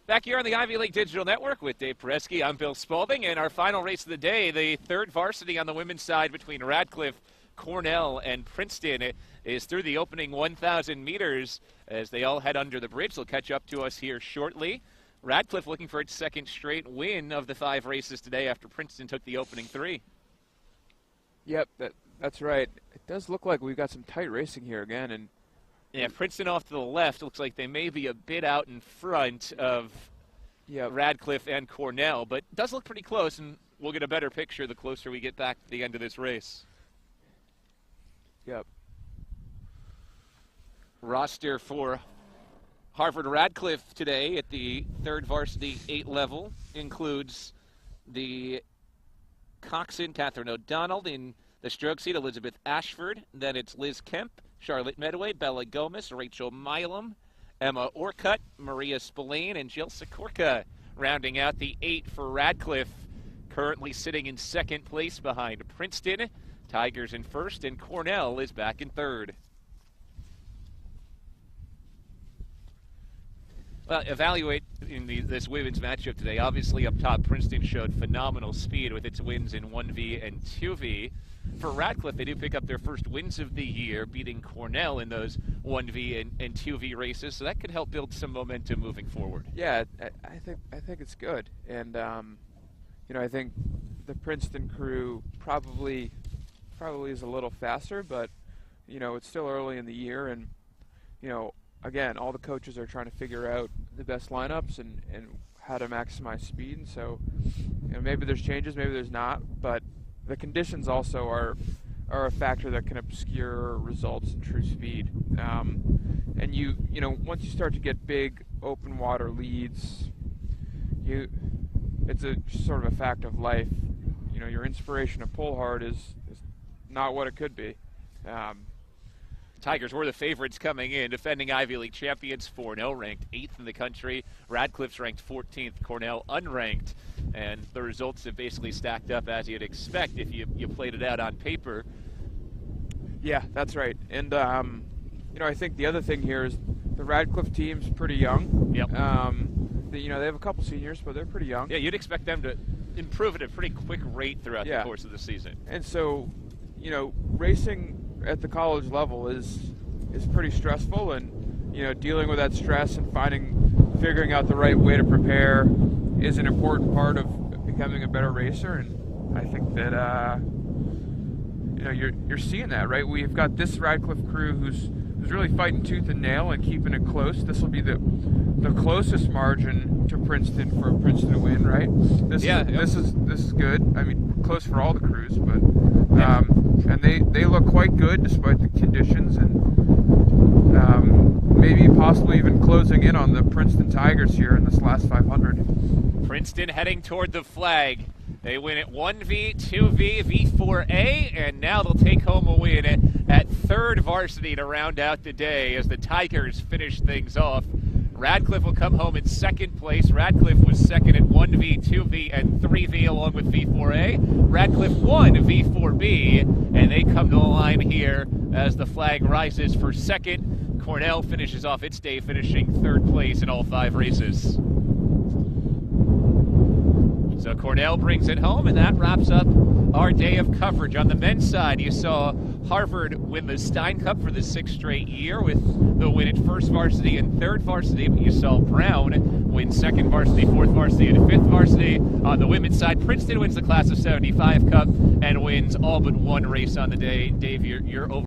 Back here on the Ivy League Digital Network with Dave Pereski, I'm Bill Spalding, and our final race of the day, the third varsity on the women's side between Radcliffe, Cornell, and Princeton is through the opening 1,000 meters as they all head under the bridge. They'll catch up to us here shortly. Radcliffe looking for its second straight win of the 5 races today after Princeton took the opening 3. Yep, that's right. It does look like we've got some tight racing here again, and yeah, Princeton off to the left. Looks like they may be a bit out in front of Radcliffe and Cornell, but it does look pretty close, and we'll get a better picture the closer we get back to the end of this race. Yep. Roster for Harvard Radcliffe today at the third varsity 8 level includes the coxswain Catherine O'Donnell, in the stroke seat Elizabeth Ashford, then it's Liz Kemp, Charlotte Medway, Bella Gomez, Rachel Milam, Emma Orcutt, Maria Spillane, and Jill Sikorka rounding out the 8 for Radcliffe, currently sitting in second place behind Princeton. Tigers in first, and Cornell is back in third. Well, evaluating this women's matchup today, obviously up top, Princeton showed phenomenal speed with its wins in 1V and 2V. For Radcliffe, they do pick up their first wins of the year, beating Cornell in those 1V and 2V races, so that could help build some momentum moving forward. Yeah, I think it's good, and I think the Princeton crew probably is a little faster, but it's still early in the year, and again, all the coaches are trying to figure out the best lineups and how to maximize speed, and so maybe there's changes, maybe there's not, but the conditions also are a factor that can obscure results in true speed. And once you start to get big open water leads, it's a sort of a fact of life. Your inspiration to pull hard is not what it could be. Tigers were the favorites coming in, defending Ivy League champions. 4-0, ranked 8th in the country. Radcliffe's ranked 14th, Cornell unranked. And the results have basically stacked up as you'd expect if you played it out on paper. Yeah, that's right. And, I think the other thing here is the Radcliffe team's pretty young. Yep. They have a couple seniors, but they're pretty young. Yeah, you'd expect them to improve at a pretty quick rate throughout the course of the season. And so, racing at the college level is pretty stressful, and dealing with that stress and figuring out the right way to prepare is an important part of becoming a better racer. And I think that you're seeing that, right? We've got this Radcliffe crew who's really fighting tooth and nail and keeping it close. This will be the closest margin to Princeton for a Princeton to win, right? This is good. I mean, close for all the crews, but and they look quite good despite the conditions, and maybe possibly even closing in on the Princeton Tigers here in this last 500. Princeton heading toward the flag. They win at 1V, 2V, V4A, and now they'll take home a win at third varsity to round out the day as the Tigers finish things off. Radcliffe will come home in second place. Radcliffe was second at 1V, 2V, and 3V along with V4A. Radcliffe won V4B, and they come to the line here as the flag rises for second. Cornell finishes off its day, finishing third place in all 5 races. So Cornell brings it home, and that wraps up our day of coverage. On the men's side, you saw Harvard win the Stein Cup for the 6th straight year with the win at first varsity and third varsity. You saw Brown win second varsity, fourth varsity, and fifth varsity. On the women's side, Princeton wins the Class of 75 Cup and wins all but one race on the day. Dave, you're over.